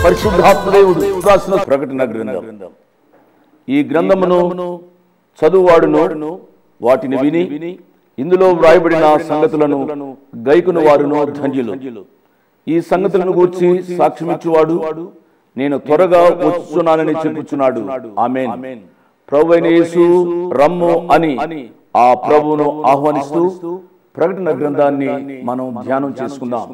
పరిశుద్ధాత్మదేవుడు రాసిన ప్రకటన గ్రంథం. ఈ గ్రంథమును చదువువాడును వాటిని విని ఇందులో వ్రాయబడిన సంగతులను గైకును వారును ధన్యులు. ఈ సంగతులను గూర్చి సాక్ష్యమిచ్చువాడు నేను త్వరగా వచ్చున్నానని చెప్పుచున్నాడు. ఆమేన్. ప్రభువైన యేసు రమ్ము అని ఆ ప్రభువును ఆహ్వానిస్తూ ప్రకటన గ్రంథాన్ని మనం ధ్యానం చేసుకుందాం.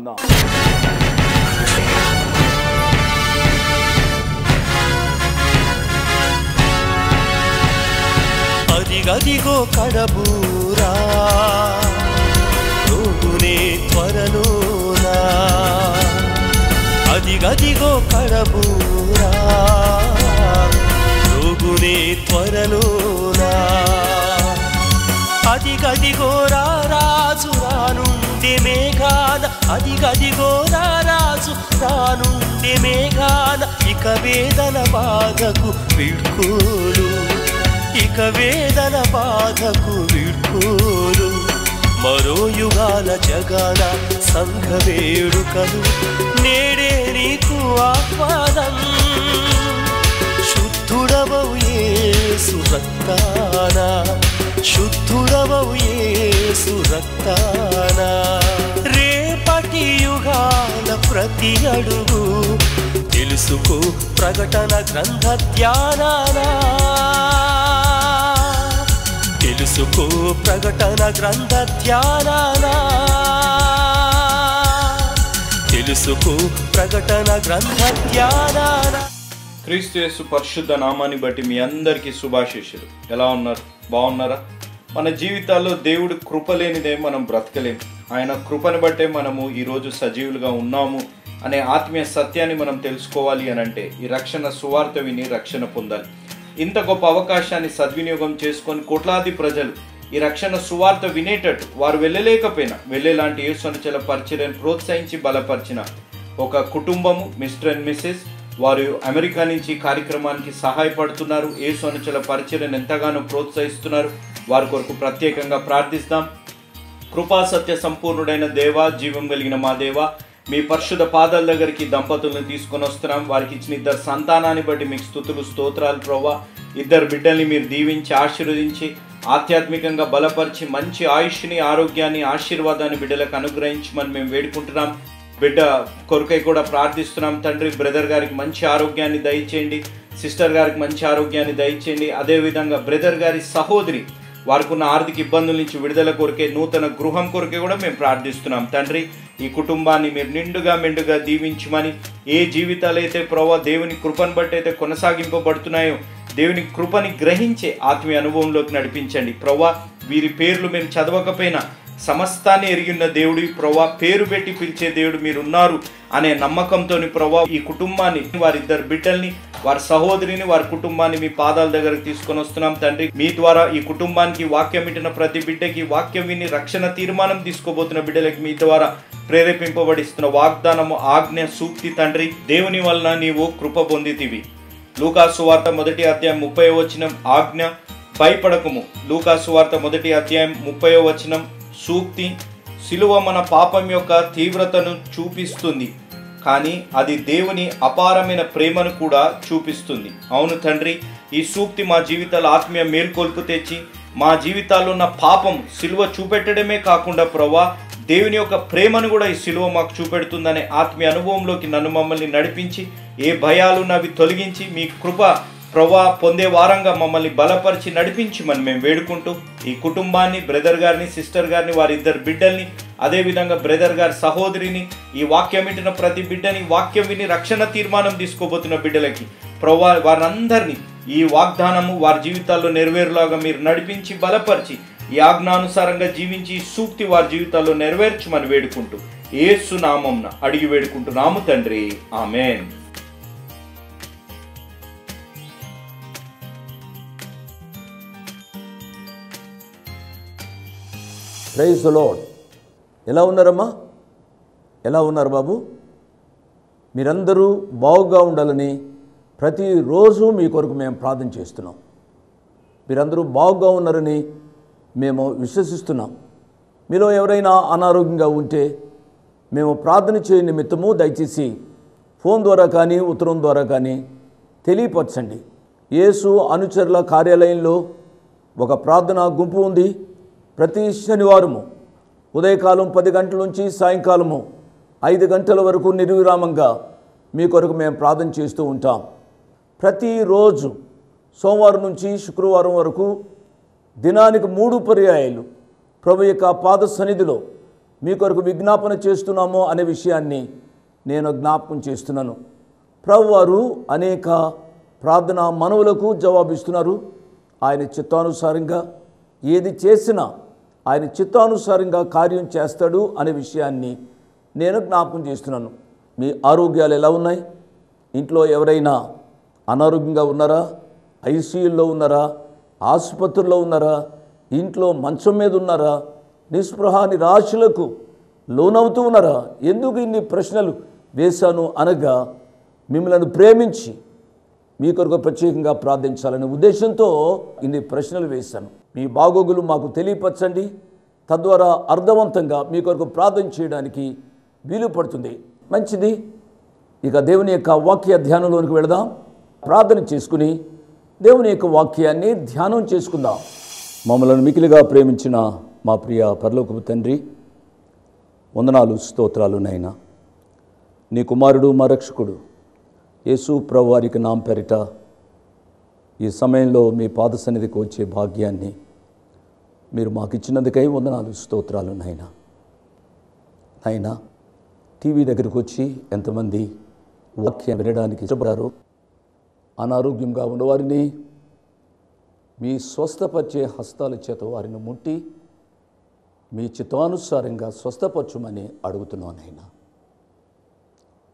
అదిగదిగో కడబూరా రోగునే త్వరలోనా, అదిగదిగో కడబూరా రోగునే త్వరలోనా, అదిగదిగో రాజు రానుండే మేఘాన, అదిగదిగో రాజు రానుండే మేఘాన, ఇక వేదన బాధకు వీడ్కోలు, ఇక వేదన బాధకు వీడ్కోలు, మరో యుగాల జగాల సంఘ వేడుకలు నేడే నీకు ఆహ్వానం. శుద్ధుడవవు యేసు రక్తాన, శుద్ధుడవవు యేసు రక్తాన, రేపటి యుగాల ప్రతి అడుగు తెలుసుకో ప్రకటన గ్రంథ ధ్యానానా, తెలుసుకో ప్రకటన గ్రంథ ధ్యానానా, తెలుసుకో ప్రకటన గ్రంథ ధ్యానానా. క్రీస్తు యేసు పరిశుద్ధ నామాన్ని బట్టి మీ అందరికీ శుభాశీస్సులు. ఎలా ఉన్నారు? బాగున్నారా? మన జీవితాల్లో దేవుడి కృప లేనిదే మనం బ్రతకలేం. ఆయన కృపను బట్టే మనము ఈరోజు సజీవులుగా ఉన్నాము అనే ఆత్మీయ సత్యాన్ని మనం తెలుసుకోవాలి అని అంటే ఈ రక్షణ సువార్త విని రక్షణ పొందాలి. ఇంత గొప్ప అవకాశాన్ని సద్వినియోగం చేసుకొని కోట్లాది ప్రజలు ఈ రక్షణ సువార్త వినేటట్టు వారు వెళ్ళలేకపోయినా వెళ్ళేలాంటి యేసు అనుచల పరిచర్యను ప్రోత్సహించి బలపరిచిన ఒక కుటుంబము మిస్టర్ అండ్ మిసెస్, వారు అమెరికా నుంచి కార్యక్రమానికి సహాయపడుతున్నారు. యేసు అనుచల పరిచర్యను ఎంతగానో ప్రోత్సహిస్తున్నారు. వారి కొరకు ప్రత్యేకంగా ప్రార్థిస్తాం. కృపా సత్య సంపూర్ణుడైన దేవ, జీవం కలిగిన మా దేవ, మీ పరిశుద్ధ పాదాల దగ్గరికి దంపతులను తీసుకొని వస్తున్నాం. వారికి ఇచ్చిన 2 సంతానాన్ని బట్టి మీకు స్తుతులు స్తోత్రాలు ప్రభువా. 2 బిడ్డల్ని మీరు దీవించి ఆశీర్వదించి ఆధ్యాత్మికంగా బలపరిచి మంచి ఆయుష్ని ఆరోగ్యాన్ని ఆశీర్వాదాన్ని బిడ్డలకు అనుగ్రహించమని మేము వేడుకుంటున్నాం. బిడ్డ కొరకై కూడా ప్రార్థిస్తున్నాం తండ్రి. బ్రదర్ గారికి మంచి ఆరోగ్యాన్ని దయచేయండి, సిస్టర్ గారికి మంచి ఆరోగ్యాన్ని దయచేయండి. అదేవిధంగా బ్రదర్ గారి సహోదరి వారికి ఉన్న ఆర్థిక ఇబ్బందుల నుంచి విడుదల కొరకే, నూతన గృహం కొరకే కూడా మేము ప్రార్థిస్తున్నాం తండ్రి. ఈ కుటుంబాన్ని మీరు నిండుగా మెండుగా దీవించమని, ఏ జీవితాలైతే ప్రభావ దేవుని కృపను బట్టి అయితే కొనసాగింపబడుతున్నాయో దేవుని కృపని గ్రహించే ఆత్మీయ అనుభవంలోకి నడిపించండి ప్రభావ. వీరి పేర్లు మేము చదవకపోయినా సమస్తాన్ని ఎరిగిన దేవుడి ప్రభా, పేరు పెట్టి పిలిచే దేవుడు మీరున్నారు అనే నమ్మకంతో ప్రభా ఈ కుటుంబాన్ని, వారి 2 బిడ్డల్ని, వారి సహోదరిని, వారి కుటుంబాన్ని మీ పాదాల దగ్గరకు తీసుకొని వస్తున్నాం తండ్రి. మీ ద్వారా ఈ కుటుంబానికి వాక్యం ఇట్టిన ప్రతి బిడ్డకి వాక్యం విని రక్షణ తీర్మానం తీసుకోబోతున్న బిడ్డలకి మీ ద్వారా ప్రేరేపింపబడిస్తున్న వాగ్దానము, ఆజ్ఞ, సూక్తి తండ్రి. దేవుని వలన నీవు కృప పొందితివి. లూకాసు వార్త 1వ అధ్యాయం 30వ వచనం ఆజ్ఞ, భయపడకము. లూకాసు వార్త 1వ అధ్యాయం 30వ వచనం సూక్తి, సిలువ మన పాపం యొక్క తీవ్రతను చూపిస్తుంది, కానీ అది దేవుని అపారమైన ప్రేమను కూడా చూపిస్తుంది. అవును తండ్రి, ఈ సూక్తి మా జీవితాల ఆత్మీయ మేల్కొల్పు తెచ్చి మా జీవితాల్లో ఉన్న పాపం సిలువ చూపెట్టడమే కాకుండా ప్రభా దేవుని యొక్క ప్రేమను కూడా ఈ సిలువ మాకు చూపెడుతుందనే ఆత్మీయ అనుభవంలోకి నన్ను మమ్మల్ని నడిపించి ఏ భయాలున్నవి తొలగించి మీ కృప ప్రభా పొందే వారంగా మమ్మల్ని బలపరిచి నడిపించమని మేము వేడుకుంటూ ఈ కుటుంబాన్ని, బ్రదర్ గారిని, సిస్టర్ గారిని, వారి 2 బిడ్డల్ని, అదేవిధంగా బ్రదర్ గారి సహోదరిని, ఈ వాక్యం వింటున్న ప్రతి బిడ్డని, వాక్యం విని రక్షణ తీర్మానం తీసుకోబోతున్న బిడ్డలకి ప్రభా వారందరినీ ఈ వాగ్దానము వారి జీవితాల్లో నెరవేరులాగా మీరు నడిపించి బలపరిచి ఈ ఆజ్ఞానుసారంగా జీవించి ఈ సూక్తి వారి జీవితాల్లో నెరవేర్చమని వేడుకుంటూ యేసు నామమున అడిగి వేడుకుంటున్నాము తండ్రి. ఆమేన్. Praise the lord. ఎలా ఉన్నారమ్మా? ఎలా ఉన్నారు బాబు? మీరందరూ బాగుగా ఉండాలని ప్రతిరోజు మీ కొరకు మేము ప్రార్థన చేస్తున్నాం. మీరందరూ బాగుగా ఉన్నారని మేము విశ్వసిస్తున్నాం. మీలో ఎవరైనా అనారోగ్యంగా ఉంటే మేము ప్రార్థన చేయ నిమిత్తము దయచేసి ఫోన్ ద్వారా కానీ ఉత్తరం ద్వారా కానీ తెలియపరచండి. యేసు అనుచరుల కార్యాలయంలో ఒక ప్రార్థనా గుంపు ఉంది. ప్రతి శనివారము ఉదయకాలం 10 గంటల నుంచి సాయంకాలము 5 గంటల వరకు నిర్విరామంగా మీ కొరకు మేము ప్రార్థన చేస్తూ ఉంటాం. ప్రతిరోజు సోమవారం నుంచి శుక్రవారం వరకు దినానికి 3 పర్యాయాలు ప్రభు యొక్క పాద సన్నిధిలో మీ కొరకు విజ్ఞాపన చేస్తున్నాము అనే విషయాన్ని నేను జ్ఞాపకం చేస్తున్నాను. ప్రభు వారు అనేక ప్రార్థన మనవులకు జవాబిస్తున్నారు. ఆయన చిత్తానుసారంగా ఏది చేసినా ఆయన చిత్తానుసారంగా కార్యం చేస్తాడు అనే విషయాన్ని నేను జ్ఞాపకం చేస్తున్నాను. మీ ఆరోగ్యాలు ఎలా ఉన్నాయి? ఇంట్లో ఎవరైనా అనారోగ్యంగా ఉన్నారా? ఐసీయూలో ఉన్నారా? ఆసుపత్రిలో ఉన్నారా? ఇంట్లో మంచం మీద ఉన్నారా? నిస్పృహ నిరాశలకు లోనవుతూ ఉన్నారా? ఎందుకు ఇన్ని ప్రశ్నలు వేశాను అనగా, మిమ్మల్ని ప్రేమించి మీ కొరకు ప్రత్యేకంగా ప్రార్థించాలనే ఉద్దేశంతో ఇన్ని ప్రశ్నలు వేశాను. మీ బాగోగులు మాకు తెలియపరచండి. తద్వారా అర్థవంతంగా మీ కొరకు ప్రార్థన చేయడానికి వీలు పడుతుంది. మంచిది. ఇక దేవుని యొక్క వాక్య ధ్యానంలోనికి వెళదాం. ప్రార్థన చేసుకుని దేవుని యొక్క వాక్యాన్ని ధ్యానం చేసుకుందాం. మమ్మల్ని మికిలిగా ప్రేమించిన మా ప్రియ పరలోకపు తండ్రి, వందనాలు, స్తోత్రాలు నాయనా. నీ కుమారుడు మా రక్షకుడు యేసు ప్రభు వారికి నామ పేరిట ఈ సమయంలో మీ పాద సన్నిధికి వచ్చే భాగ్యాన్ని మీరు మాకు ఇచ్చినందుకై వందనాలు, స్తోత్రాలు నాయనా. నాయనా, టీవీ దగ్గరికి వచ్చి ఎంతమంది వాక్యం వినడానికి ఇష్టపడారో, అనారోగ్యంగా ఉన్నవారిని మీ స్వస్థపరిచే హస్తాల చేత వారిని ముట్టి మీ చిత్తానుసారంగా స్వస్థపరచుమని అడుగుతున్నాను నాయనా.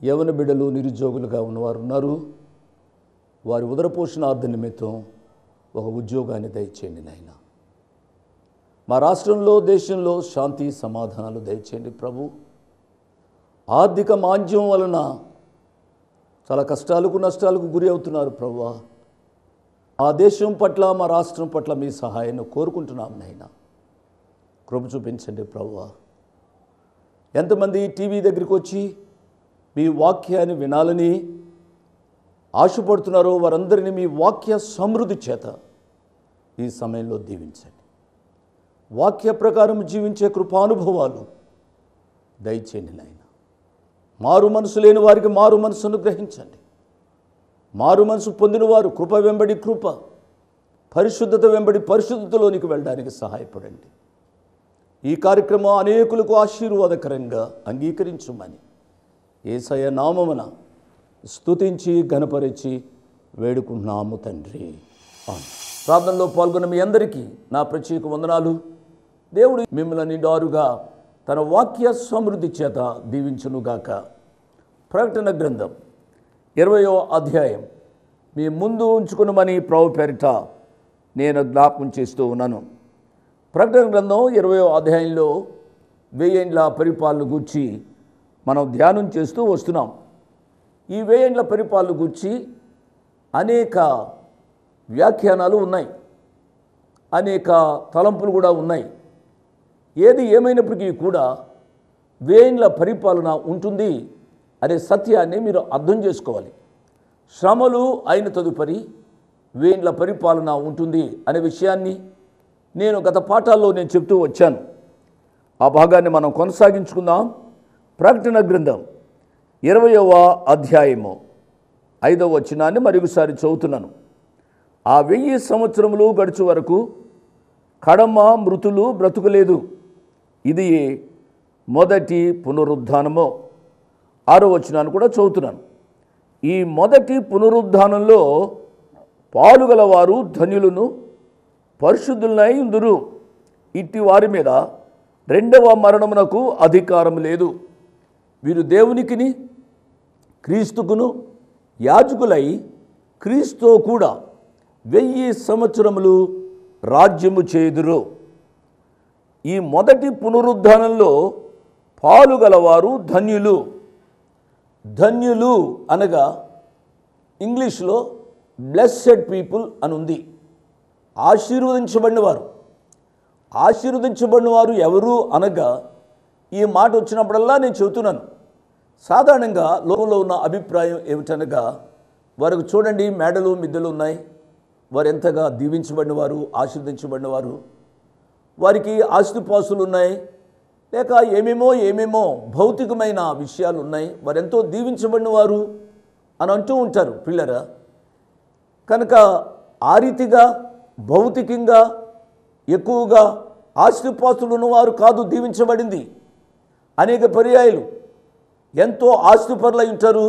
యవన బిడ్డలు నిరుద్యోగులుగా ఉన్నవారు ఉన్నారు. వారి ఉదరపోషణార్థ నిమిత్తం ఒక ఉద్యోగాన్ని దయచేయండి నాయనా. మా రాష్ట్రంలో, దేశంలో శాంతి సమాధానాలు దయచేయండి ప్రభు. ఆర్థిక మాంద్యం వలన చాలా కష్టాలకు నష్టాలకు గురి అవుతున్నారు ప్రభువా. ఆ దేశం పట్ల, మా రాష్ట్రం పట్ల మీ సహాయాన్ని కోరుకుంటున్నాం నాయనా. కృప చూపించండి ప్రభువా. ఎంతమంది టీవీ దగ్గరికి వచ్చి మీ వాక్యాన్ని వినాలని ఆశపడుతున్నారో వారందరినీ మీ వాక్య సమృద్ధి చేత ఈ సమయంలో దీవించండి. వాక్య ప్రకారం జీవించే కృపానుభవాలు దయచేయండి నాయన. మారు మనసు లేని వారికి మారు మనసును గ్రహించండి. మారు మనసు పొందిన వారు కృప వెంబడి కృప, పరిశుద్ధత వెంబడి పరిశుద్ధతలోనికి వెళ్ళడానికి సహాయపడండి. ఈ కార్యక్రమం అనేకులకు ఆశీర్వాదకరంగా అంగీకరించుమని యేసయ్య నామమున స్తుతించి ఘనపరిచి వేడుకుంటున్నాము తండ్రి. ప్రార్థనలో పాల్గొన్న మీ అందరికీ నా ప్రత్యేక వందనాలు. దేవుడు మిమ్మల్ని నిండారుగా తన వాక్య సమృద్ధి చేత దీవించునుగాక. ప్రకటన గ్రంథం 20వ అధ్యాయం మీ ముందు ఉంచుకునమని ప్రభు పేరిట నేను జ్ఞాపకం చేస్తూ ఉన్నాను. ప్రకటన గ్రంథం 20వ అధ్యాయంలో 1000 ఏండ్ల పరిపాలన గూర్చి మనం ధ్యానం చేస్తూ వస్తున్నాం. ఈ 1000 ఏండ్ల పరిపాలన గూర్చి అనేక వ్యాఖ్యానాలు ఉన్నాయి, అనేక తలంపులు కూడా ఉన్నాయి. ఏది ఏమైనప్పటికీ కూడా 1000 ఏండ్ల పరిపాలన ఉంటుంది అనే సత్యాన్ని మీరు అర్థం చేసుకోవాలి. శ్రమలు అయిన తదుపరి 1000 ఏండ్ల పరిపాలన ఉంటుంది అనే విషయాన్ని నేను గత పాఠాల్లో చెప్తూ వచ్చాను. ఆ భాగాన్ని మనం కొనసాగించుకుందాం. ప్రకటన గ్రంథం 20వ అధ్యాయము 5వ వచనాన్ని మరొకసారి చదువుతున్నాను. ఆ 1000 సంవత్సరములు గడుచు వరకు కడమ మృతులు బ్రతుకులేదు. ఇది మొదటి పునరుద్ధానము. 6వ వచనాన్ని కూడా చదువుతున్నాను. ఈ మొదటి పునరుద్ధానంలో పాలుగలవారు ధన్యులను పరిశుద్ధులనై ఉందురు. ఇట్టి వారి మీద రెండవ మరణమునకు అధికారం లేదు. వీరు దేవునికిని క్రీస్తుకును యాజకులై క్రీస్తు కూడా 1000 సంవత్సరములు రాజ్యము చేయుదురు. ఈ మొదటి పునరుద్ధానంలో పాలుగలవారు ధన్యులు. ధన్యులు అనగా ఇంగ్లీష్లో బ్లెస్సెడ్ పీపుల్ అని ఉంది. ఆశీర్వదించబడినవారు. ఆశీర్వదించబడినవారు ఎవరు అనగా ఈ మాట వచ్చినప్పుడల్లా నేను చెబుతున్నాను, సాధారణంగా లోకంలో ఉన్న అభిప్రాయం ఏమిటనగా, వారికి చూడండి మేడలు మిద్దెలు ఉన్నాయి, వారు ఎంతగా దీవించబడిన వారు, ఆశీర్వదించబడిన వారు, వారికి ఆస్తిపాస్తులు ఉన్నాయి, లేక ఏమేమో భౌతికమైన విషయాలు ఉన్నాయి, వారు ఎంతో దీవించబడిన వారు అని అంటూ ఉంటారు పిల్లరా. కనుక ఆ రీతిగా భౌతికంగా ఎక్కువగా ఆస్తిపాస్తులు ఉన్నవారు కాదు దీవించబడింది. అనేక పర్యాయాలు ఎంతో ఆస్తిపరులై ఉంటారు,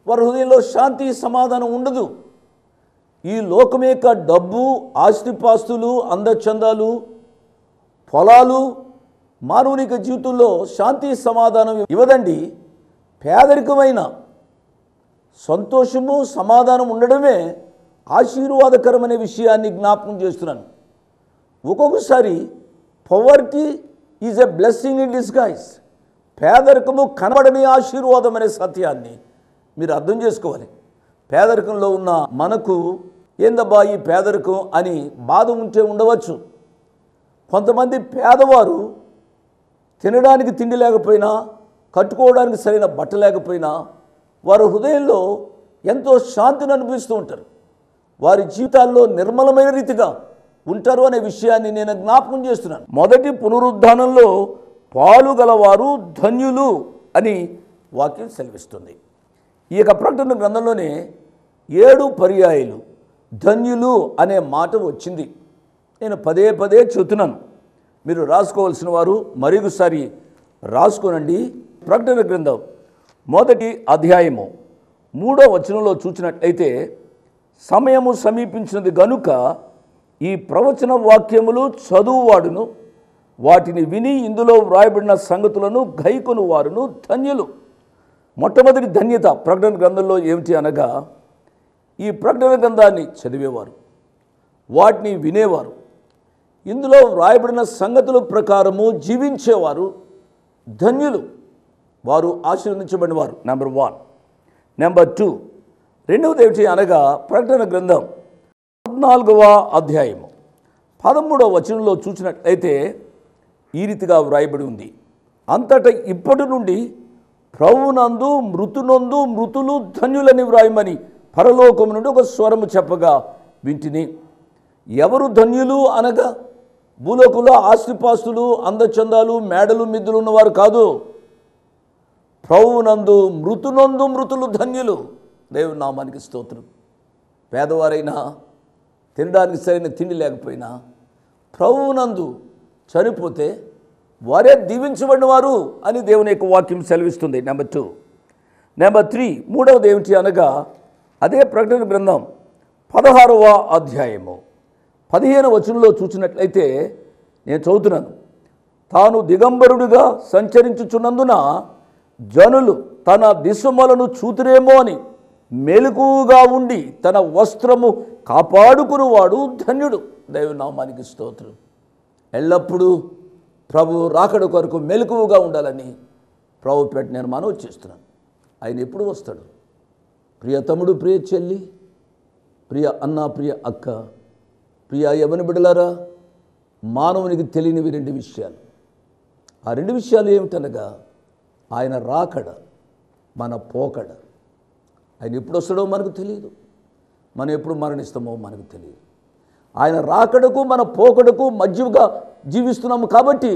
వారి హృదయంలో శాంతి సమాధానం ఉండదు. ఈ లోకం యొక్క డబ్బు, ఆస్తిపాస్తులు, అందచందాలు, పొలాలు మానవునిక జీవితంలో శాంతి సమాధానం ఇవ్వదండి. పేదరికమైన సంతోషము సమాధానం ఉండడమే ఆశీర్వాదకరమనే విషయాన్ని జ్ఞాపకం చేస్తున్నాను. ఒక్కొక్కసారి poverty is a blessing in disguise. పేదరికము కనబడని ఆశీర్వాదం అనే సత్యాన్ని మీరు అర్థం చేసుకోవాలి. పేదరికంలో ఉన్న మనకు ఏందబ్బా ఈ పేదరికం అని బాధ ఉంటే ఉండవచ్చు. కొంతమంది పేదవారు తినడానికి తిండి లేకపోయినా, కట్టుకోవడానికి సరైన బట్ట లేకపోయినా వారి హృదయంలో ఎంతో శాంతిని అనుభవిస్తూ ఉంటారు. వారి జీవితాల్లో నిర్మలమైన రీతిగా ఉంటారు అనే విషయాన్ని నేను జ్ఞాపకం చేస్తున్నాను. మొదటి పునరుద్ధానంలో పాలుగలవారు ధన్యులు అని వాక్యం సెలవిస్తుంది. ఈ యొక్క ప్రకటన గ్రంథంలోనే 7 పర్యాయాలు ధన్యులు అనే మాట వచ్చింది. నేను పదే చెబుతున్నాను, మీరు రాసుకోవాల్సిన వారు మరొకసారి రాసుకోనండి. ప్రకటన గ్రంథం 1వ అధ్యాయము 3వ వచనంలో చూసినట్లయితే, సమయము సమీపించినది గనుక ఈ ప్రవచన వాక్యములు చదువువాడును వాటిని విని ఇందులో వ్రాయబడిన సంగతులను గైకొను వారును ధన్యులు. మొట్టమొదటి ధన్యత ప్రకటన గ్రంథంలో ఏమిటి అనగా, ఈ ప్రకటన గ్రంథాన్ని చదివేవారు, వాటిని వినేవారు, ఇందులో వ్రాయబడిన సంగతుల ప్రకారము జీవించేవారు ధన్యులు, వారు ఆశీర్వదించబడిన వారు. నెంబర్ 1. నెంబర్ 2, రెండవది ఏమిటి అనగా, ప్రకటన గ్రంథం 14వ అధ్యాయము 13వ వచనంలో చూసినట్లయితే ఈ రీతిగా వ్రాయబడి ఉంది, అంతటా ఇప్పటి నుండి ప్రభువునందు మృతునందు మృతులు ధన్యులని వ్రాయమని పరలోకము నుండి ఒక స్వరము చెప్పగా వింటిని. ఎవరు ధన్యులు అనగా, భూలోకంలో ఆస్తిపాస్తులు, అందచందాలు, మేడలు మిద్దులు ఉన్నవారు కాదు. ప్రభువునందు మృతునందు మృతులు ధన్యులు. దేవుని నామానికి స్తోత్రం. పేదవారైనా, తినడానికి సరైన తిండి లేకపోయినా ప్రభువునందు చనిపోతే వారే దీవించబడిన వారు అని దేవుని యొక్క వాక్యం సెలవిస్తుంది. నెంబర్ 2. నెంబర్ 3, మూడవది ఏమిటి అనగా, అదే ప్రకటన గ్రంథం 16వ అధ్యాయము 15వ వచనంలో చూసినట్లయితే నేను చదువుతున్నాను, తాను దిగంబరుడిగా సంచరించుచున్నందున జనులు తన దిశమలను చూతురేమో అని మెలకువగా ఉండి తన వస్త్రము కాపాడుకునేవాడు ధన్యుడు. దేవుని నామానికి స్తోత్రం. ఎల్లప్పుడూ ప్రభు రాకడ కొరకు మెలకువగా ఉండాలని ప్రభు పేట నేను మనవి చేస్తున్నాను. ఆయన ఎప్పుడు వస్తాడు? ప్రియ తమ్ముడు, ప్రియ చెల్లి, ప్రియ అన్న, ప్రియ అక్క, ప్రియ యవన బిడ్డలారా, మానవునికి తెలియనివి 2 విషయాలు. ఆ 2 విషయాలు ఏమిటనగా, ఆయన రాకడ, మన పోకడ. ఆయన ఎప్పుడు వస్తాడో మనకు తెలియదు, మనం ఎప్పుడు మరణిస్తామో మనకు తెలియదు. ఆయన రాకడకు మన పోకడకు మధ్యగా జీవిస్తున్నాము కాబట్టి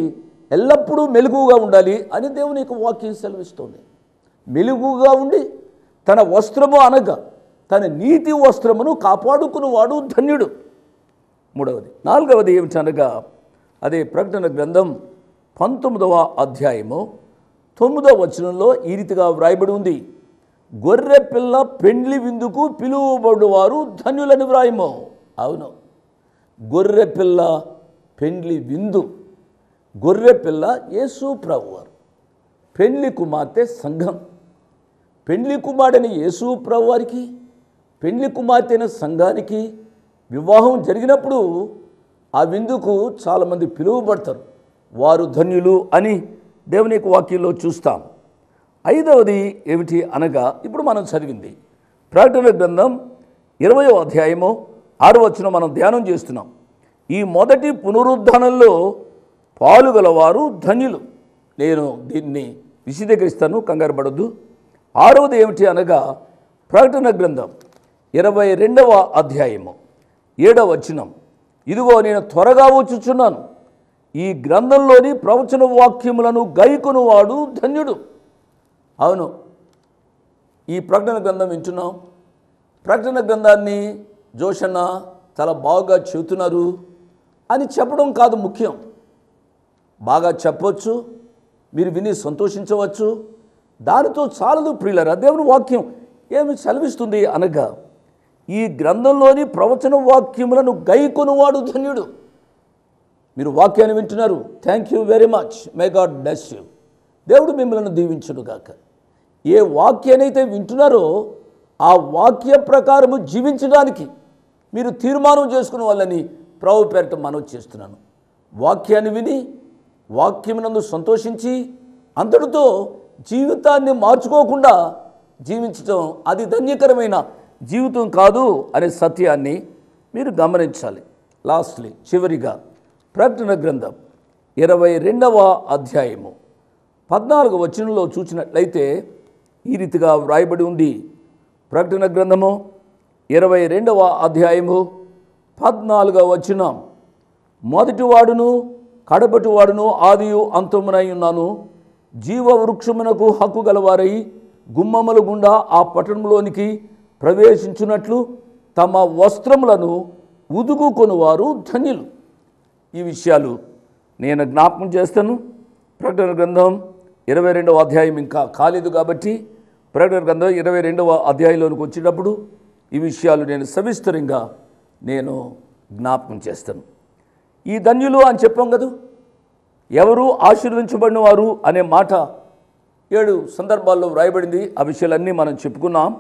ఎల్లప్పుడూ మెలకువగా ఉండాలి అని దేవుని యొక్క వాక్యం సెలవిస్తుంది. మెలకువగా ఉండి తన వస్త్రము అనగా తన నీతి వస్త్రమును కాపాడుకునేవాడు ధన్యుడు. 3వది. 4వది ఏమిటనగా, అదే ప్రకటన గ్రంథం 19వ అధ్యాయము 9వ వచనంలో ఈ రీతిగా వ్రాయబడి ఉంది, గొర్రె పిల్ల పెండ్లి విందుకు పిలువబడువారు ధన్యులని వ్రాయము. అవును, గొర్రె పిల్ల పెండ్లి విందు. గొర్రె పిల్ల యేసు ప్రభువారు, పెండ్లి కుమార్తె సంఘం. పెండ్లి కుమారుడైన యేసు ప్రభువారికి, పెండ్లి కుమార్తె అయిన సంఘానికి వివాహం జరిగినప్పుడు ఆ విందుకు చాలామంది పిలువబడతారు, వారు ధన్యులు అని దేవుని యొక్క వాక్యంలో చూస్తాం. 5వది ఏమిటి అనగా, ఇప్పుడు మనం చదివింది ప్రకటన గ్రంథం 20వ అధ్యాయము 6వ వచనం మనం ధ్యానం చేస్తున్నాం. ఈ మొదటి పునరుద్ధానంలో పాలుగలవారు ధన్యులు. నేను దీన్ని విశదీకరిస్తాను, కంగారు పడొద్దు. ఆరవది ఏమిటి అనగా ప్రకటన గ్రంథం 22వ అధ్యాయము 7వ వచనం, ఇదిగో నేను త్వరగా వచ్చుచున్నాను, ఈ గ్రంథంలోని ప్రవచన వాక్యములను గైకొనువాడు ధన్యుడు. అవును, ఈ ప్రకటన గ్రంథం వింటున్నాం. ప్రకటన గ్రంథాన్ని జోషన్న చాలా బాగా చెబుతున్నారు అని చెప్పడం కాదు ముఖ్యం. బాగా చెప్పవచ్చు, మీరు విని సంతోషించవచ్చు, దానితో చాలదు ప్రియులారా. దేవుని వాక్యం ఏమి సెలవిస్తుంది అనగా, ఈ గ్రంథంలోని ప్రవచన వాక్యములను గైకొనువాడు ధన్యుడు. మీరు వాక్యాన్ని వింటున్నారు, thank you very much, may God bless you. దేవుడు మిమ్మల్ని దీవించునుగాక. ఏ వాక్యానైతే వింటున్నారో ఆ వాక్య ప్రకారము జీవించడానికి మీరు తీర్మానం చేసుకున్న వాళ్ళని ప్రభు పేరిట మనవి చేస్తున్నాను. వాక్యాన్ని విని వాక్యమునందు సంతోషించి అంతటితో జీవితాన్ని మార్చుకోకుండా జీవించడం అది ధన్యకరమైన జీవితం కాదు అనే సత్యాన్ని మీరు గమనించాలి. లాస్ట్లీ, చివరిగా ప్రకటన గ్రంథం 22వ అధ్యాయము 14వ వచనంలో చూసినట్లయితే ఈ రీతిగా వ్రాయబడి ఉంది. ప్రకటన గ్రంథము 22వ అధ్యాయము 14వ వచనం, మొదటివాడును కడపటివాడును ఆదియు అంతమునై ఉన్నాను, జీవవృక్షమునకు హక్కు గలవారై గుమ్మముల గుండా ఆ పట్టణంలోనికి ప్రవేశించున్నట్లు తమ వస్త్రములను ఉదుగుకొనువారు ధన్యులు. ఈ విషయాలు నేను జ్ఞాపకం చేస్తాను. ప్రకటన గ్రంథం 22వ అధ్యాయం ఇంకా కాలేదు కాబట్టి ప్రకటన గ్రంథం 22వ అధ్యాయంలోనికి వచ్చేటప్పుడు ఈ విషయాలు నేను సవిస్తరంగా నేను జ్ఞాపకం చేస్తాను. ఈ ధన్యులు అని చెప్పాం కదా, ఎవరు ఆశీర్వదించబడిన వారు అనే మాట 7 సందర్భాల్లో వ్రాయబడింది. ఆ విషయాలన్నీ మనం చెప్పుకున్నాం.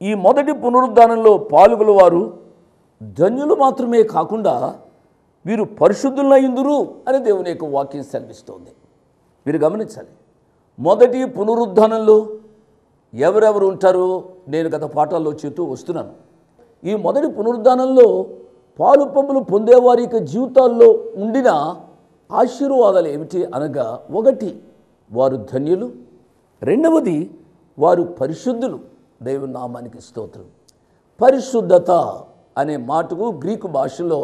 ఈ మొదటి పునరుద్ధానంలో పాల్గొల వారు ధన్యులు మాత్రమే కాకుండా వీరు పరిశుద్ధులైందురు అని దేవుని యొక్క వాక్యం సెలవిస్తోంది. మీరు గమనించాలి, మొదటి పునరుద్ధానంలో ఎవరెవరు ఉంటారో నేను గత పాఠాల్లో చెబుతూ వస్తున్నాను. ఈ మొదటి పునరుద్ధానంలో పాలు పంపులు పొందేవారి యొక్క జీవితాల్లో ఉండిన ఆశీర్వాదాలు ఏమిటి అనగా, 1 వారు ధన్యులు, 2వది వారు పరిశుద్ధులు. దేవుని నామానికి స్తోత్రం. పరిశుద్ధత అనే మాటకు గ్రీకు భాషలో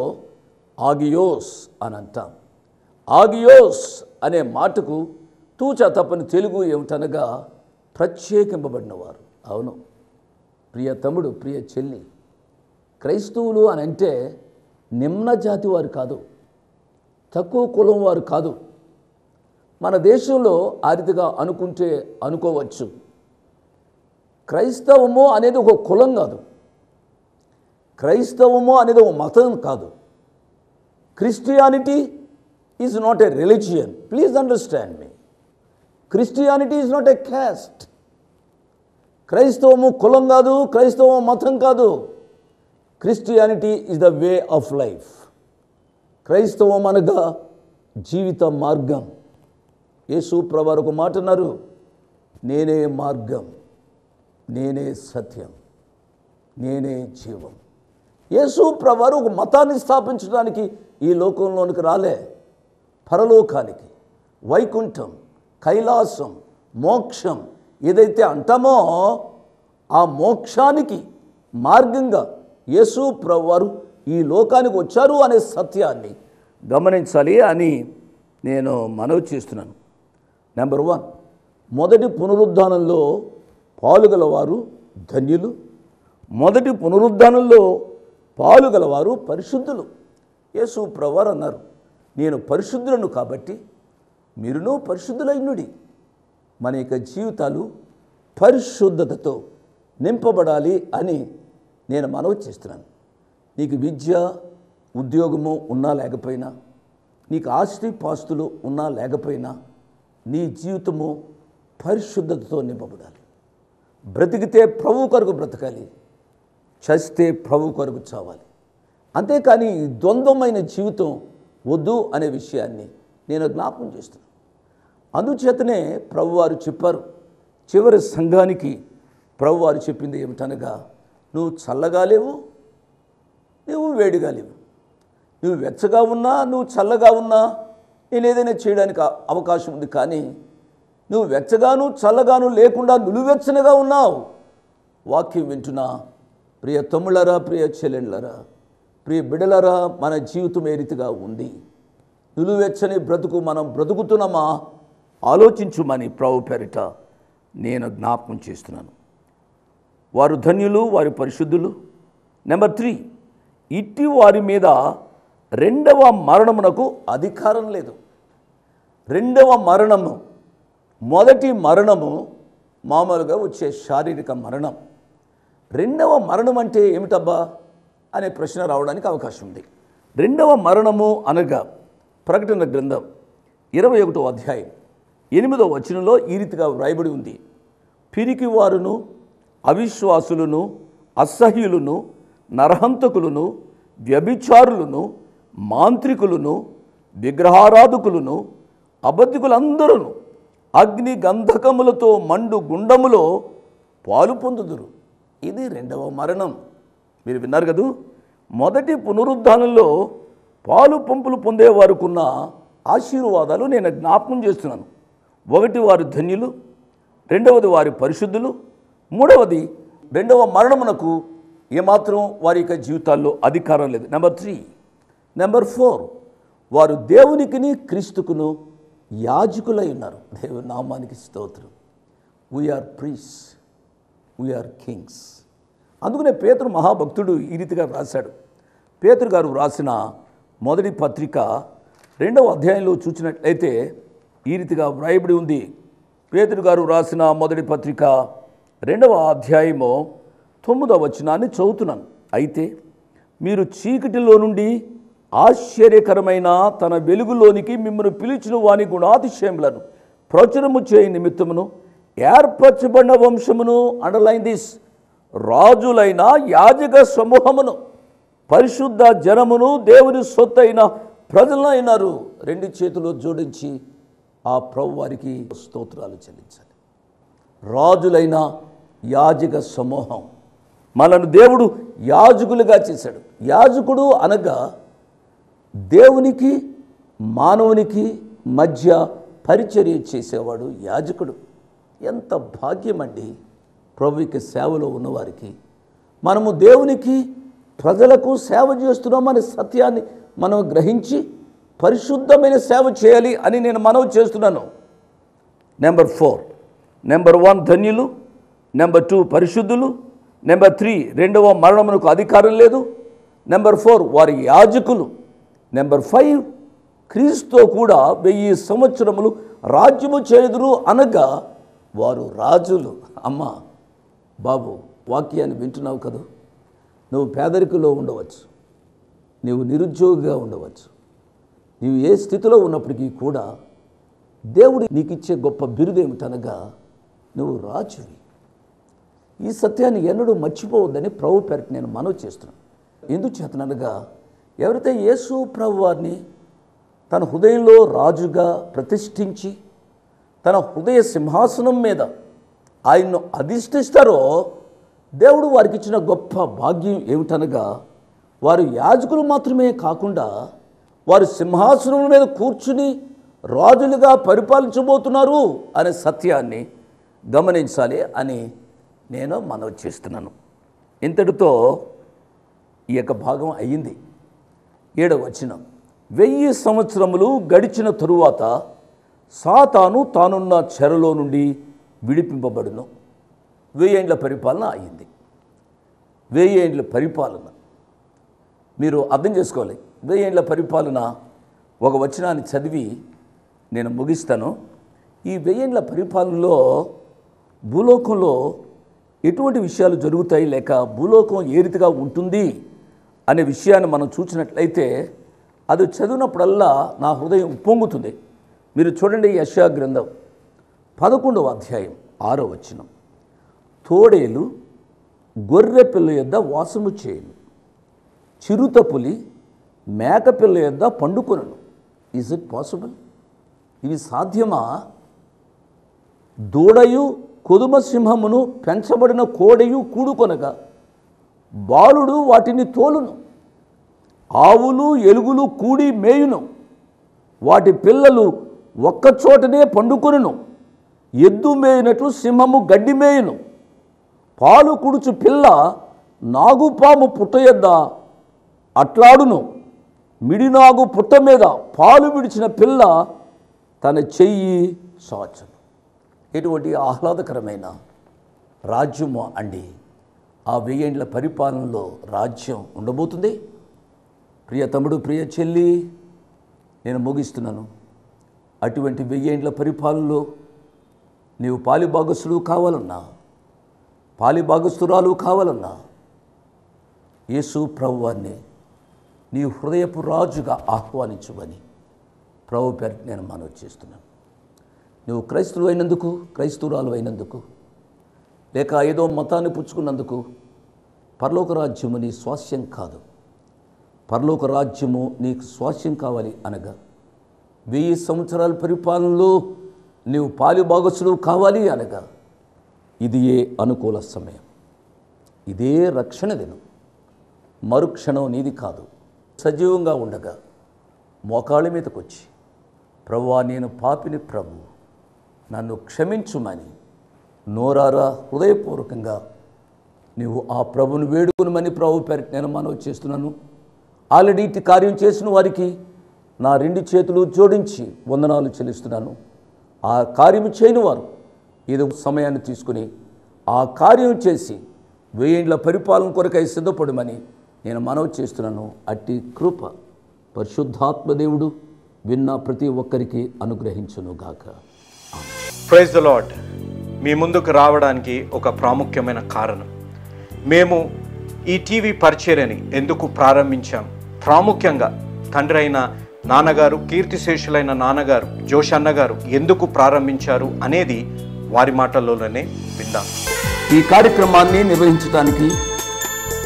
ఆగియోస్ అని అంటాం. ఆగియోస్ అనే మాటకు తూచా తప్పని తెలుగు ఏమిటనగా ప్రత్యేకింపబడినవారు. అవును ప్రియ తమ్ముడు, ప్రియ చెల్లి, క్రైస్తవులు అని అంటే నిమ్న జాతి వారు కాదు, తక్కువ కులం వారు కాదు. మన దేశంలో ఆ రీతిగా అనుకుంటే అనుకోవచ్చు. క్రైస్తవము అనేది ఒక కులం కాదు, క్రైస్తవము అనేది ఒక మతం కాదు. Christianity is not a religion, please understand me. Christianity is not a caste. క్రైస్తవము కులం కాదు, క్రైస్తవం మతం కాదు. Christianity is the way of life. క్రైస్తవం అనగా జీవిత మార్గం. యేసు ప్రభువారు ఒక మాట అన్నారు, నేనే మార్గం, నేనే సత్యం, నేనే జీవం. యేసు ప్రభువారు ఒక మతాన్ని స్థాపించడానికి ఈ లోకంలోనికి రాలే. పరలోకానికి, వైకుంఠం, కైలాసం, మోక్షం ఏదైతే అంటామో ఆ మోక్షానికి మార్గంగా యేసు ప్రభువారు ఈ లోకానికి వచ్చారు అనే సత్యాన్ని గమనించాలి అని నేను మనవి చేస్తున్నాను. నెంబర్ 1, మొదటి పునరుద్ధానంలో పాలుగలవారు ధన్యులు, మొదటి పునరుద్ధానంలో పాలుగలవారు పరిశుద్ధులు. యేసు ప్రభువారు అన్నారు, నేను పరిశుద్ధులను కాబట్టి మీరును పరిశుద్ధులైనడి. మన యొక్క జీవితాలు పరిశుద్ధతతో నింపబడాలి అని నేను మనవి చేస్తున్నాను. నీకు విద్య, ఉద్యోగము ఉన్నా లేకపోయినా, నీకు ఆస్తి పాస్తులు ఉన్నా లేకపోయినా, నీ జీవితము పరిశుద్ధతతో నింపబడాలి. బ్రతికితే ప్రభు కొరకు బ్రతకాలి, చస్తే ప్రభు కొరకు చావాలి. అంతేకాని ద్వంద్వమైన జీవితం వద్దు అనే విషయాన్ని నేను జ్ఞాపకం చేస్తున్నాను. అందుచేతనే ప్రభువారు చెప్పారు, చివరి సంఘానికి ప్రభువారు చెప్పింది ఏమిటనగా, నువ్వు చల్లగా లేవు, నువ్వు వేడిగా లేవు, నువ్వు వెచ్చగా ఉన్నా, నువ్వు చల్లగా ఉన్నా నేను ఏదైనా చేయడానికి అవకాశం ఉంది, కానీ నువ్వు వెచ్చగాను చల్లగాను లేకుండా నిలువెచ్చనగా ఉన్నావు. వాక్యం వింటున్నా ప్రియ తమ్ముళ్ళరా, ప్రియ చెల్లెళ్ళరా, ప్రియ బిడ్డలరా, మన జీవితం ఏ రీతిగా ఉంది? నిలువెచ్చని బ్రతుకు మనం బ్రతుకుతున్నామా? ఆలోచించుమని ప్రభు పేరిట నేను జ్ఞాపకం చేస్తున్నాను. వారు ధన్యులు, వారి పరిశుద్ధులు. నెంబర్ 3, ఇట్టి వారి మీద రెండవ మరణమునకు అధికారం లేదు. రెండవ మరణము, మొదటి మరణము మామూలుగా వచ్చే శారీరక మరణం. రెండవ మరణం అంటే ఏమిటబ్బా అనే ప్రశ్న రావడానికి అవకాశం ఉంది. రెండవ మరణము అనగా ప్రకటన గ్రంథం 21వ అధ్యాయం 8వ వచనంలో ఈ రీతిగా వ్రాయబడి ఉంది. పిరికి వారును, అవిశ్వాసులను, అసహ్యులను, నరహంతకులను, వ్యభిచారులను, మాంత్రికులను, విగ్రహారాధకులను, అబద్ధికులందరూ అగ్ని గంధకములతో మండు గుండములో పాలు పొందుదురు. ఇది రెండవ మరణం. మీరు విన్నారు కదూ. మొదటి పునరుద్ధానంలో పాలు పంపులు పొందేవారుకున్న ఆశీర్వాదాలు నేను జ్ఞాపకం చేస్తున్నాను. 1 వారు ధన్యులు, 2వది వారి పరిశుద్ధులు, 3వది రెండవ మరణమునకు ఏమాత్రం వారి యొక్క జీవితాల్లో అధికారం లేదు. నెంబర్ 3. నెంబర్ 4, వారు దేవునికిని క్రీస్తుకును యాజకులై ఉన్నారు. దేవుని నామానికి స్తోత్రం. We are priests, we are kings. అందుకనే పేతురు మహాభక్తుడు ఈ రీతిగా రాశాడు. పేతురు గారు రాసిన మొదటి పత్రిక 2వ అధ్యాయంలో చూసినట్లయితే ఈ రీతిగా వ్రాయబడి ఉంది. పేతురు గారు రాసిన మొదటి పత్రిక 2వ అధ్యాయము 9వ వచనాన్ని చదువుతున్నాను. అయితే మీరు చీకటిలో నుండి ఆశ్చర్యకరమైన తన వెలుగులోనికి మిమ్మల్ని పిలిచిన వాని గుణాతిశయములను ప్రచురము చేయ నిమిత్తమును ఏర్పరచబడిన వంశమును, అండర్లైన్ దిస్, రాజులైన యాజక సమూహమును, పరిశుద్ధ జనమును, దేవుని సొత్తైన ప్రజలైనారు. 2 చేతులు జోడించి ఆ ప్రభు వారికి స్తోత్రాలు చెల్లించాలి. రాజులైన యాజక సమూహం, మనను దేవుడు యాజకులుగా చేశాడు. యాజకుడు అనగా దేవునికి మానవునికి మధ్య పరిచర్య చేసేవాడు యాజకుడు. ఎంత భాగ్యమండి ప్రభువుకి సేవలో ఉన్నవారికి. మనము దేవునికి ప్రజలకు సేవ చేస్తున్నామనే సత్యాన్ని మనం గ్రహించి పరిశుద్ధమైన సేవ చేయాలి అని నేను మనవి చేస్తున్నాను. నెంబర్ 4, నెంబర్ 1 ధన్యులు, నెంబర్ 2 పరిశుద్ధులు, నెంబర్ 3 రెండవ మరణమునకు అధికారం లేదు, నెంబర్ 4 వారి యాజకులు, నెంబర్ 5 క్రీస్తుతో కూడా 1000 సంవత్సరములు రాజ్యము చేయుదురు అనగా వారు రాజులు. అమ్మ బాబు, వాక్యాన్ని వింటున్నావు కదా. నువ్వు పేదరికలో ఉండవచ్చు, నువ్వు నిరుద్యోగిగా ఉండవచ్చు, నీవు ఏ స్థితిలో ఉన్నప్పటికీ కూడా దేవుడు నీకు ఇచ్చే గొప్ప బిరుదేమిటనగా నువ్వు రాజువి. ఈ సత్యాన్ని ఎన్నడూ మర్చిపోవద్దని ప్రభు పేరిట నేను మనవి చేస్తున్నాను. ఎందుకు చేతననగా ఎవరైతే యేసు ప్రభు వారిని తన హృదయంలో రాజుగా ప్రతిష్ఠించి తన హృదయ సింహాసనం మీద ఆయన్ను అధిష్ఠిస్తారో దేవుడు వారికి ఇచ్చిన గొప్ప భాగ్యం ఏమిటనగా వారు యాజకులు మాత్రమే కాకుండా వారు సింహాసనం మీద కూర్చుని రాజులుగా పరిపాలించబోతున్నారు అనే సత్యాన్ని గమనించాలి అని నేను మనవి చేస్తున్నాను. ఇంతటితో ఈ యొక్క భాగం అయ్యింది. 7వ వచనం, 1000 సంవత్సరములు గడిచిన తరువాత సాతాను తానున్న చెరలో నుండి విడిపింపబడును. 1000 ఏండ్ల పరిపాలన అయ్యింది. 1000 ఏండ్ల పరిపాలన మీరు అర్థం చేసుకోవాలి. 1000 ఏండ్ల పరిపాలన ఒక వచనాన్ని చదివి నేను ముగిస్తాను. ఈ 1000 ఏండ్ల పరిపాలనలో భూలోకంలో ఎటువంటి విషయాలు జరుగుతాయి, లేక భూలోకం ఏ రీతిగా ఉంటుంది అనే విషయాన్ని మనం చూసినట్లయితే అది చదివినప్పుడల్లా నా హృదయం ఉప్పొంగుతుంది. మీరు చూడండి, యెషయా గ్రంథం 11వ అధ్యాయం 6వ వచనం, తోడేలు గొర్రె పిల్ల యొద్ద వాసము చేయను, చిరుత పులి మేక పిల్ల యొద్ద పండుకొనును. Is it possible? ఇవి సాధ్యమా? దూడయు కొదుమ సింహమును పెంచబడిన కోడయు కూడుకొనగా బాలుడు వాటిని తోలును, ఆవులు ఎలుగులు కూడి మేయును, వాటి పిల్లలు ఒక్కచోటనే పండుకొనును, ఎద్దు మేయినట్లు సింహము గడ్డి మేయును. పాలు కుడుచు పిల్ల నాగుపాము పుట్ట యొద్ద అట్లాడును. మిడినాగు పుట్ట మీద పాలు విడిచిన పిల్ల తన చెయ్యి సాచును. ఎటువంటి ఆహ్లాదకరమైన రాజ్యము అండి ఆ 1000 ఏండ్ల పరిపాలనలో రాజ్యం ఉండబోతుంది. ప్రియ తమ్ముడు, ప్రియ చెల్లి, నేను ముగిస్తున్నాను. అటువంటి 1000 ఏండ్ల పరిపాలనలో నీవు పాలిభాగస్తుడు కావాలన్నా, పాలిభాగస్తురాలు కావాలన్నా యేసు ప్రభువాన్ని నీ హృదయపు రాజుగా ఆహ్వానించువని ప్రభు పేరు నేను మనవి చేస్తున్నాను. నువ్వు క్రైస్తవులు అయినందుకు, క్రైస్తవురాలు అయినందుకు, లేక ఏదో మతాన్ని పుచ్చుకున్నందుకు పరలోక రాజ్యము నీ స్వాస్యం కాదు. పరలోక రాజ్యము నీకు స్వాస్యం కావాలి అనగా 1000 సంవత్సరాల పరిపాలనలో నీవు పాలిభాగస్తుడు కావాలి అనగా ఇదియే అనుకూల సమయం, ఇదే రక్షణ దినం. మరుక్షణం నీది కాదు. సజీవంగా ఉండగా మోకాళ్ళ మీదకి వచ్చి, ప్రభువా నేను పాపిని ప్రభు, నన్ను క్షమించుమని నోరారా హృదయపూర్వకంగా నీవు ఆ ప్రభుని వేడుకునమని ప్రభు పేరిట నేను మనవి చేస్తున్నాను. ఆల్రెడీ ఇటు కార్యం చేసిన వారికి నా 2 చేతులు జోడించి వందనాలు చెల్లిస్తున్నాను. ఆ కార్యం చేయని వారు ఏదో సమయాన్ని తీసుకుని ఆ కార్యం చేసి 1000 ఏండ్ల పరిపాలన కొరకై సిద్ధపడమని నేను మనవి చేస్తున్నాను. అట్టి కృప పరిశుద్ధాత్మ దేవుడు విన్న ప్రతి ఒక్కరికి అనుగ్రహించునుగాక. Praise the lord. మీ ముందుకు రావడానికి ఒక ప్రాముఖ్యమైన కారణం, మేము ఈ టీవీ పరిచర్యని ఎందుకు ప్రారంభించాం, ప్రాముఖ్యంగా తండ్రి అయిన నాన్నగారు, కీర్తిశేషులైన నాన్నగారు జోష్ అన్నగారు ఎందుకు ప్రారంభించారు అనేది వారి మాటల్లోనే విందాం. ఈ కార్యక్రమాన్ని నిర్వహించడానికి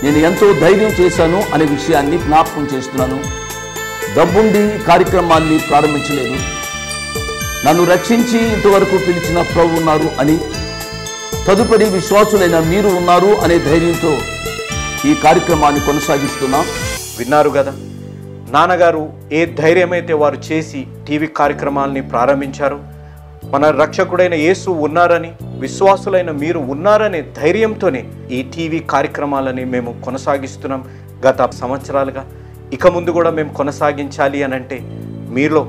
నేను ఎంతో ధైర్యం చేశాను అనే విషయాన్ని జ్ఞాపకం చేస్తున్నాను. డబ్బుండి కార్యక్రమాన్ని ప్రారంభించలేదు. నన్ను రక్షించి ఇంతవరకు పిలిచిన ప్రభు ఉన్నారు అని, తదుపరి విశ్వాసులైన మీరు ఉన్నారు అనే ధైర్యంతో ఈ కార్యక్రమాన్ని కొనసాగిస్తున్నాం. విన్నారు కదా, నాన్నగారు ఏ ధైర్యమైతే వారు చేసి టీవీ కార్యక్రమాలని ప్రారంభించారు. మన రక్షకుడైన యేసు ఉన్నారని, విశ్వాసులైన మీరు ఉన్నారనే ధైర్యంతోనే ఈ టీవీ కార్యక్రమాలని మేము కొనసాగిస్తున్నాం గత సంవత్సరాలుగా. ఇక ముందు కూడా మేము కొనసాగించాలి అని అంటే మీలో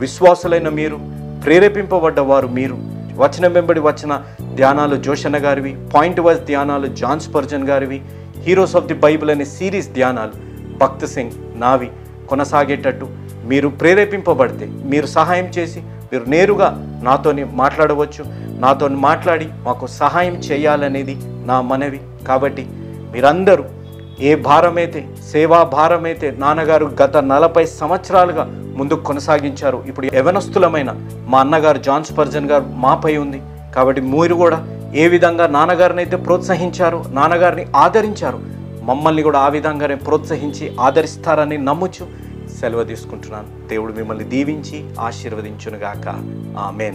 విశ్వాసులైన మీరు, ప్రేరేపింపబడ్డ వారు మీరు, వచనం వెంబడి వచ్చిన ధ్యానాలు జోషన్న గారివి, పాయింట్ వైజ్ ధ్యానాలు జాన్ స్పర్జన్ గారివి, హీరోస్ ఆఫ్ ది బైబిల్ అనే సిరీస్ ధ్యానాలు భక్త్ సింగ్ నావి కొనసాగేటట్టు మీరు ప్రేరేపింపబడితే, మీరు సహాయం చేసి మీరు నేరుగా నాతోని మాట్లాడవచ్చు. నాతో మాట్లాడి మాకు సహాయం చేయాలనేది నా మనవి. కాబట్టి మీరందరూ ఏ భారమైతే, సేవా భారమైతే నాన్నగారు గత 40 సంవత్సరాలుగా ముందుకు కొనసాగించారు, ఇప్పుడు యవనస్తులమైన మా అన్నగారు జాన్ స్పర్జన్ గారు మాపై ఉంది. కాబట్టి మీరు కూడా ఏ విధంగా నాన్నగారిని అయితే ప్రోత్సహించారు, నాన్నగారిని ఆదరించారు, మమ్మల్ని కూడా ఆ విధంగానే ప్రోత్సహించి ఆదరిస్తారని నమ్ముచు సెలవు తీసుకుంటున్నాను. దేవుడు మిమ్మల్ని దీవించి ఆశీర్వదించునుగాక. ఆమేన్.